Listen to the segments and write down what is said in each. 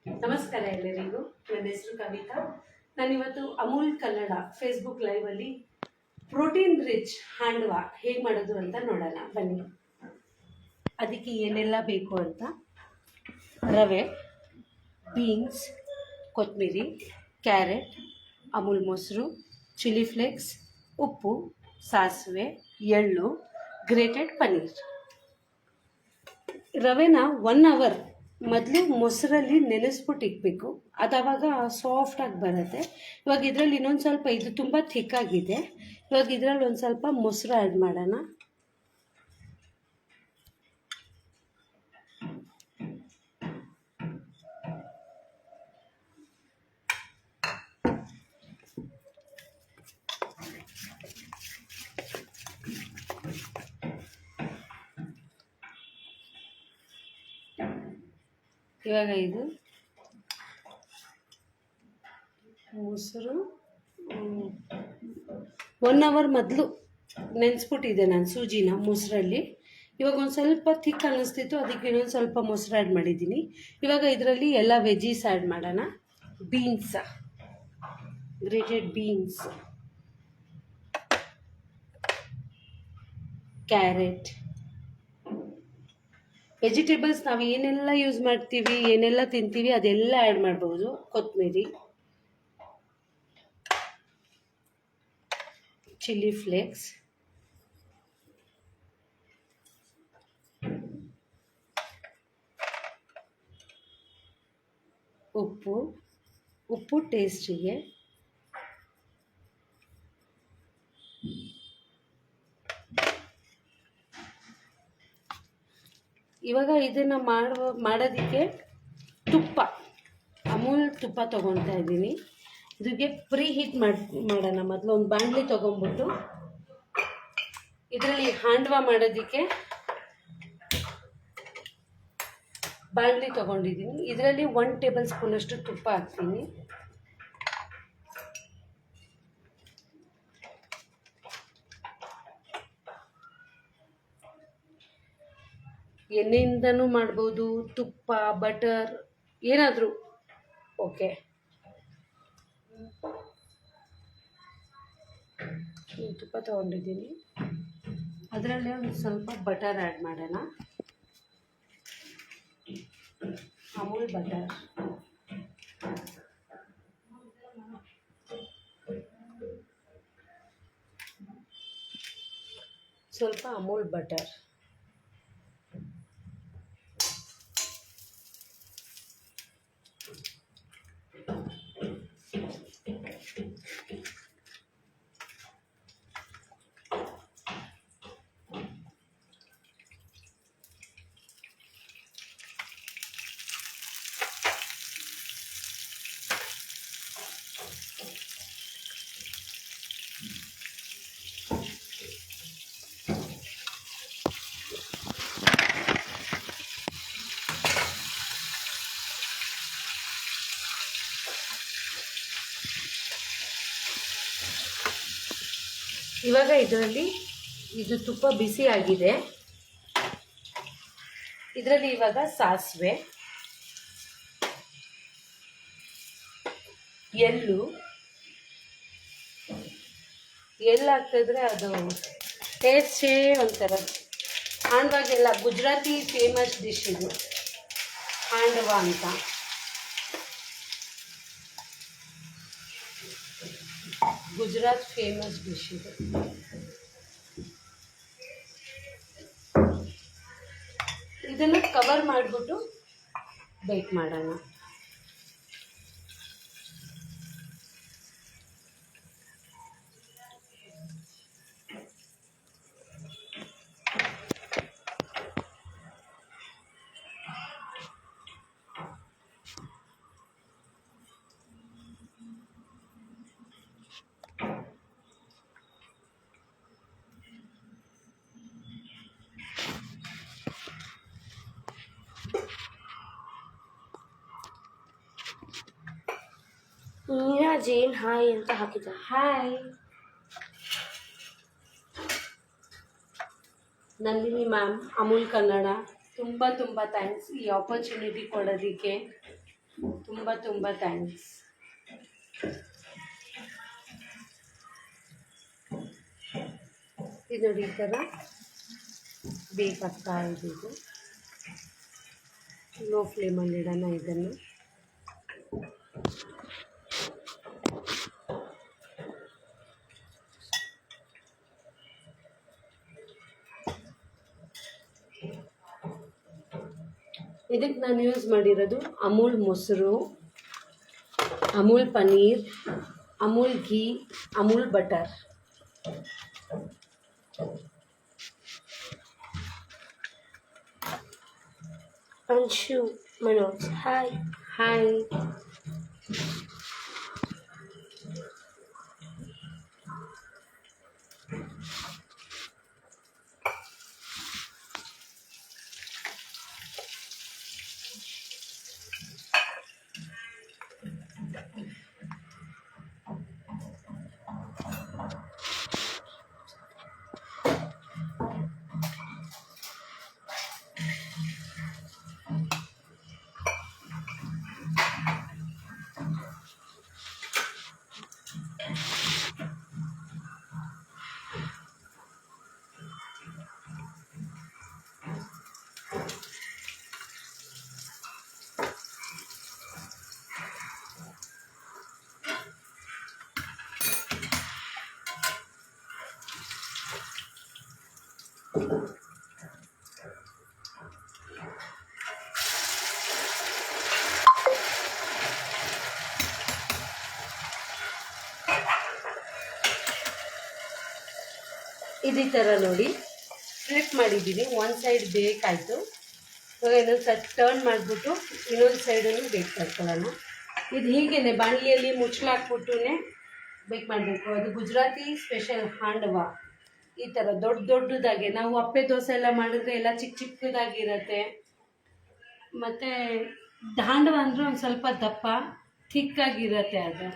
ನಮಸ್ಕಾರ ಎಲ್ಲರಿಗೂ. ನನ್ನ ಹೆಸರು ಕವಿತಾ. ನಾನಿವತ್ತು ಅಮೂಲ್ ಕನ್ನಡ ಫೇಸ್ಬುಕ್ ಲೈವಲ್ಲಿ ಪ್ರೋಟೀನ್ ರಿಚ್ ಹ್ಯಾಂಡ್ವಾ ಹೇಗೆ ಮಾಡೋದು ಅಂತ ನೋಡೋಣ ಬನ್ನಿ. ಅದಕ್ಕೆ ಏನೆಲ್ಲ ಬೇಕು ಅಂತ: ರವೆ, ಬೀನ್ಸ್, ಕೊತ್ತಂಬರಿ, ಕ್ಯಾರೆಟ್, ಅಮೂಲ್ ಮೊಸರು, ಚಿಲ್ಲಿ ಫ್ಲೇಕ್ಸ್, ಉಪ್ಪು, ಸಾಸಿವೆ, ಎಳ್ಳು, ಗ್ರೇಟೆಡ್ ಪನ್ನೀರ್. ರವೆನ 1 ಅವರ್ ಮೊದಲು ಮೊಸರಲ್ಲಿ ನೆನೆಸ್ಬಿಟ್ಟು ಇಕ್ಬೇಕು. ಅದು ಆವಾಗ ಸಾಫ್ಟಾಗಿ ಬರುತ್ತೆ. ಇವಾಗ ಇದರಲ್ಲಿ ಇನ್ನೊಂದು ಸ್ವಲ್ಪ, ಇದು ತುಂಬ ಥಿಕ್ಕಾಗಿದೆ. ಇವಾಗ ಇದರಲ್ಲಿ ಒಂದು ಸ್ವಲ್ಪ ಮೊಸರು ಆ್ಯಡ್ ಮಾಡೋಣ. ಇವಾಗ ಇದು ಮೊಸರು 1 ಅವರ್ ಮೊದಲು ನೆನೆಸ್ಬಿಟ್ಟಿದ್ದೆ ನಾನು ಸೂಜಿನ ಮೊಸರಲ್ಲಿ. ಇವಾಗ ಒಂದು ಸ್ವಲ್ಪ ಥಿಕ್ ಅನ್ನಿಸ್ತಿತ್ತು, ಅದಕ್ಕೆ ಇನ್ನೊಂದು ಸ್ವಲ್ಪ ಮೊಸರು ಆ್ಯಡ್ ಮಾಡಿದ್ದೀನಿ. ಇವಾಗ ಇದರಲ್ಲಿ ಎಲ್ಲ ವೆಜ್ಜೀಸ್ ಆ್ಯಡ್ ಮಾಡೋಣ. Beans, grated beans, carrot, vegetables ನಾವು ಏನೆಲ್ಲ ಯೂಸ್ ಮಾಡ್ತೀವಿ, ಏನೆಲ್ಲ ತಿಂತೀವಿ ಅದೆಲ್ಲ ಆ್ಯಡ್ ಮಾಡ್ಬೋದು. ಕೊತ್ತಂಬರಿ, ಚಿಲ್ಲಿ ಫ್ಲೇಕ್ಸ್, ಉಪ್ಪು ಟೇಸ್ಟಿಗೆ, ಇವಾಗ ಇದನ್ನು ಮಾಡೋದಕ್ಕೆ ತುಪ್ಪ, ಅಮೂಲ್ ತುಪ್ಪ ತೊಗೊಳ್ತಾ ಇದ್ದೀನಿ. ಇದಕ್ಕೆ ಪ್ರೀ ಹೀಟ್ ಮಾಡೋಣ. ಮೊದಲು ಒಂದು ಬಾಣಲಿ ತೊಗೊಂಡ್ಬಿಟ್ಟು ಇದರಲ್ಲಿ ಹಾಂಡ್ವಾ ಮಾಡೋದಕ್ಕೆ ಬಾಣಲಿ ತೊಗೊಂಡಿದ್ದೀನಿ. ಇದರಲ್ಲಿ 1 ಟೇಬಲ್ ಸ್ಪೂನಷ್ಟು ತುಪ್ಪ ಹಾಕ್ತೀನಿ. ಎಣ್ಣೆಯಿಂದನೂ ಮಾಡ್ಬೋದು, ತುಪ್ಪ, ಬಟರ್ ಏನಾದರೂ ಓಕೆ. ತುಪ್ಪ ತೊಗೊಂಡಿದ್ದೀನಿ. ಅದರಲ್ಲೇ ಒಂದು ಸ್ವಲ್ಪ ಬಟರ್ ಆ್ಯಡ್ ಮಾಡೋಣ. ಅಮೂಲ್ ಬಟರ್, ಸ್ವಲ್ಪ ಅಮೂಲ್ ಬಟರ್, ಇವಾಗ ಇದರಲ್ಲಿ ಇದು ತುಪ್ಪ ಬಿಸಿ ಆಗಿದೆ. ಇದರಲ್ಲಿ ಇವಾಗ ಸಾಸಿವೆ, ಎಳ್ಳು ಹಾಕಿದ್ರೆ ಅದು ಟೇಸ್ಟೇ ಒಂಥರ. ಹಾಂಡ್ವಾಗೆಲ್ಲ ಗುಜರಾತಿ ಫೇಮಸ್ ಡಿಶ್ ಇದು, ಹಾಂಡ್ವಾ ಅಂತ. ಗುಜರಾತ್ ಫೇಮಸ್ ಡಿಶ್ ಇದು. ಇದನ್ನು ಕವರ್ ಮಾಡಿಬಿಟ್ಟು ಬೇಕ್ ಮಾಡೋಣ. ಮೀರಾ ಜೈನ್ ಹಾಯ್ ಅಂತ ಹಾಕಿದ. ಹಾಯ್. ನಂದಿನಿ ಮ್ಯಾಮ್, ಅಮೂಲ್ ಕನ್ನಡ, ತುಂಬ ಥ್ಯಾಂಕ್ಸ್ ಈ ಆಪರ್ಚುನಿಟಿ ಕೊಡೋದಕ್ಕೆ. ತುಂಬ ತುಂಬ ಥ್ಯಾಂಕ್ಸ್. ಇದು ನೋಡಿ ಈ ಥರ ಬೇಕಾಗ್ತಾ ಇದೆ. ಇದು ಲೋ ಫ್ಲೇಮಲ್ಲಿ ಇಡೋಣ ಇದನ್ನು. ಇದಕ್ಕೆ ನಾನು ಯೂಸ್ ಮಾಡಿರೋದು ಅಮೂಲ್ ಮೊಸರು, Amul paneer, Amul ghee, Amul butter. Anshu Manoj hi. Hi. ಇದೇ ಥರ ನೋಡಿ ಫ್ಲಿಪ್ ಮಾಡಿದ್ದೀನಿ. ಒಂದು ಸೈಡ್ ಬೇಕಾಯಿತು. ಇವಾಗ ಇನ್ನೊಂದು ಸೈಡ್ ಟರ್ನ್ ಮಾಡಿಬಿಟ್ಟು ಇನ್ನೊಂದು ಸೈಡನ್ನು ಬೇಕ್ ಮಾಡ್ಕೊಳ್ಳೋಣ. ಇದು ಹೀಗೇ ಬಾಣಲಿಯಲ್ಲಿ ಮುಚ್ಚಲಾಕ್ಬಿಟ್ಟು ಬೇಕ್ ಮಾಡಬೇಕು. ಅದು ಗುಜರಾತಿ ಸ್ಪೆಷಲ್ ಹಾಂಡವ. ಈ ಥರ ದೊಡ್ಡ ದೊಡ್ಡದಾಗೆ, ನಾವು ಅಪ್ಪೆ ದೋಸೆ ಎಲ್ಲ ಮಾಡಿದ್ರೆ ಎಲ್ಲ ಚಿಕ್ಕ ಚಿಕ್ಕದಾಗಿರುತ್ತೆ. ಮತ್ತು ಹಾಂಡವ ಅಂದರೆ ಒಂದು ಸ್ವಲ್ಪ ದಪ್ಪ ಥಿಕ್ಕಾಗಿರುತ್ತೆ ಅದು.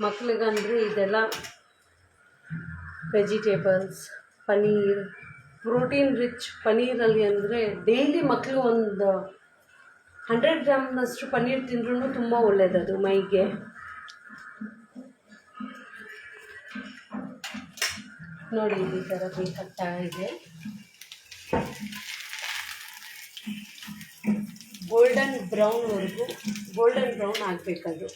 ಮಕ್ಳಿಗಂದರೆ ಇದೆಲ್ಲ ವೆಜಿಟೇಬಲ್ಸ್, ಪನ್ನೀರ್, ಪ್ರೋಟೀನ್ ರಿಚ್ ಪನ್ನೀರಲ್ಲಿ ಅಂದರೆ ಡೈಲಿ ಮಕ್ಕಳು ಒಂದು 100 ಗ್ರಾಮ್ನಷ್ಟು ಪನ್ನೀರ್ ತಿಂದ್ರೂ ತುಂಬ ಒಳ್ಳೆಯದದು ಮೈಗೆ. ನೋಡಿ ಈ ಥರ ಬೇಕಾಗ್ತಾ ಇದೆ. ಗೋಲ್ಡನ್ ಬ್ರೌನ್ ಆಗಬೇಕದು.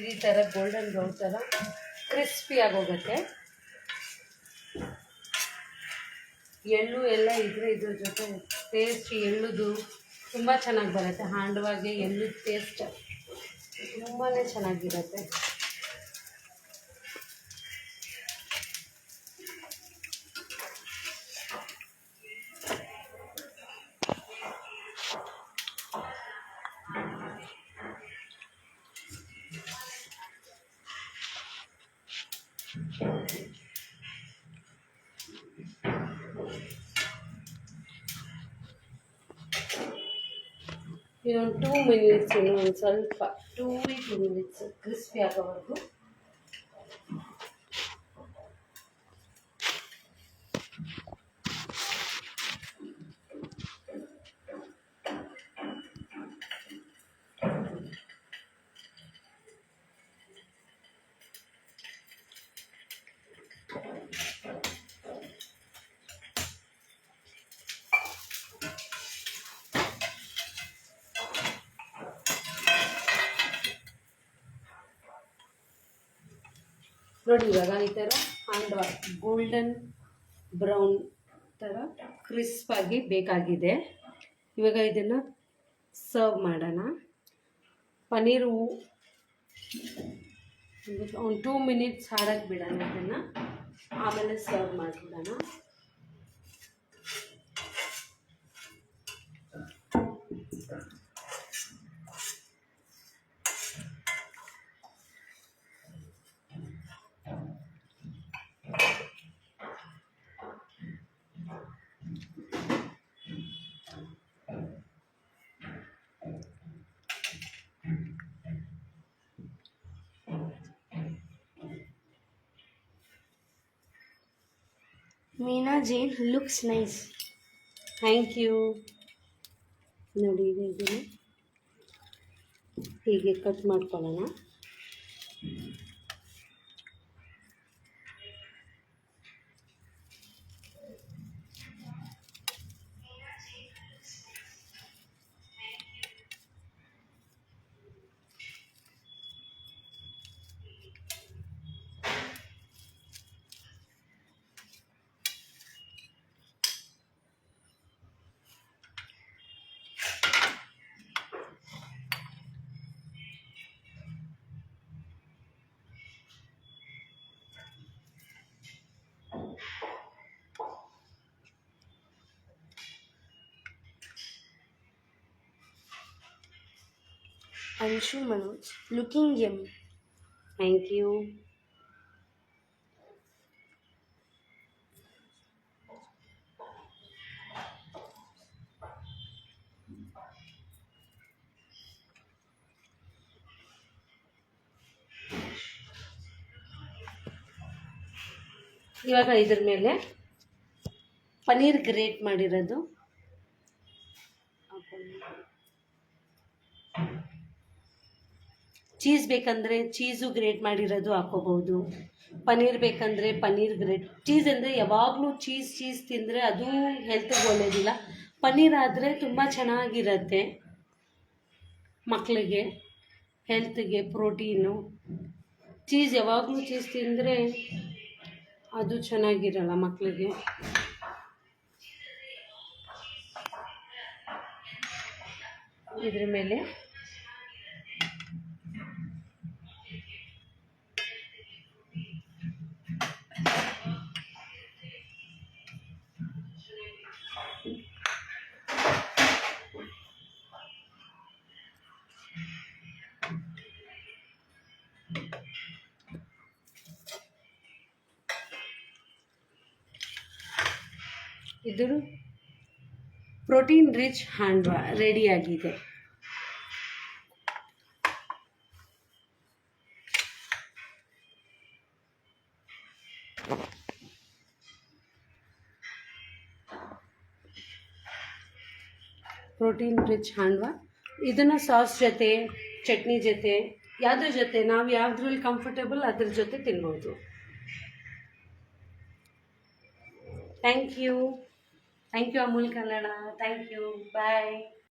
ಈ ಥರ ಗೋಲ್ಡನ್ ಬ್ರೌನ್ ಥರ ಕ್ರಿಸ್ಪಿ ಆಗೋಗುತ್ತೆ. ಎಳ್ಳು ಎಲ್ಲ ಇದ್ದರೆ ಇದ್ರ ಜೊತೆ ಟೇಸ್ಟ್ ಎಳ್ಳುದು ತುಂಬ ಚೆನ್ನಾಗಿ ಬರುತ್ತೆ. ಹಾಂಡವಾಗೆ ಎಳ್ಳು ಟೇಸ್ಟ್ ತುಂಬಾ ಚೆನ್ನಾಗಿರುತ್ತೆ. ಇನ್ನೊಂದು 2 ಮಿನಿಟ್ಸ್, ಇನ್ನೊಂದು ಸ್ವಲ್ಪ 2 ಮಿನಿಟ್ಸ್ ಕ್ರಿಸ್ಪಿ ಆಗೋವರೆಗೂ. ನೋಡಿ ಇವಾಗ ಈ ಥರ ಹಾಂಡ್ವಾ ಗೋಲ್ಡನ್ ಬ್ರೌನ್ ಥರ ಕ್ರಿಸ್ಪಾಗಿ ಬೇಕಾಗಿದೆ. ಇವಾಗ ಇದನ್ನು ಸರ್ವ್ ಮಾಡೋಣ. ಪನ್ನೀರು ಒಂದು 2 ಮಿನಿಟ್ಸ್ ಹಾಡಕ್ಕೆ ಬಿಡೋಣ, ಇದನ್ನು ಆಮೇಲೆ ಸರ್ವ್ ಮಾಡಿಬಿಡೋಣ. Meena Jain looks nice. Thank you. ನೋಡಿ ಇದನ್ನು ಹೀಗೆ ಕಟ್ ಮಾಡ್ಕೊಳ್ಳೋಣ. Anshu Manoj looking yummy. Thank you. ಇವಾಗ ಇದ್ರ ಮೇಲೆ ಪನ್ನೀರ್ ಗ್ರೇಟ್ ಮಾಡಿರೋದು ಚೀಸ್ ಬೇಕಂದರೆ ಚೀಸು ಗ್ರೇಟ್ ಮಾಡಿರೋದು ಹಾಕೋಬಹುದು. ಪನ್ನೀರ್ ಬೇಕಂದರೆ ಪನ್ನೀರ್ ಗ್ರೇಟ್. ಚೀಸ್ ಅಂದರೆ ಯಾವಾಗಲೂ ಚೀಸ್ ತಿಂದರೆ ಅದು ಹೆಲ್ತ್ಗೆ ಒಳ್ಳೆಯದಿಲ್ಲ. ಪನ್ನೀರ್ ಆದರೆ ತುಂಬ ಚೆನ್ನಾಗಿರುತ್ತೆ, ಮಕ್ಕಳಿಗೆ ಹೆಲ್ತ್ಗೆ ಪ್ರೋಟೀನು. ಚೀಸ್ ಯಾವಾಗಲೂ ಚೀಸ್ ತಿಂದರೆ ಅದು ಚೆನ್ನಾಗಿರಲ್ಲ ಮಕ್ಕಳಿಗೆ. ಇದ್ರ ಮೇಲೆ ಇದು ಪ್ರೋಟೀನ್ ರಿಚ್ ಹಾಂಡ್ವಾ ರೆಡಿಯಾಗಿದೆ. Protein rich handvo. ಇದನ್ನು ಸಾಸ್ ಜೊತೆ, ಚಟ್ನಿ ಜೊತೆ, ಯಾವುದ್ರ ಜೊತೆ ನಾವು ಯಾವುದ್ರಲ್ಲಿ ಕಂಫರ್ಟೇಬಲ್ ಅದ್ರ ಜೊತೆ ತಿನ್ಬೋದು. Thank you. Thank you Amul Kannada. Thank you. Bye.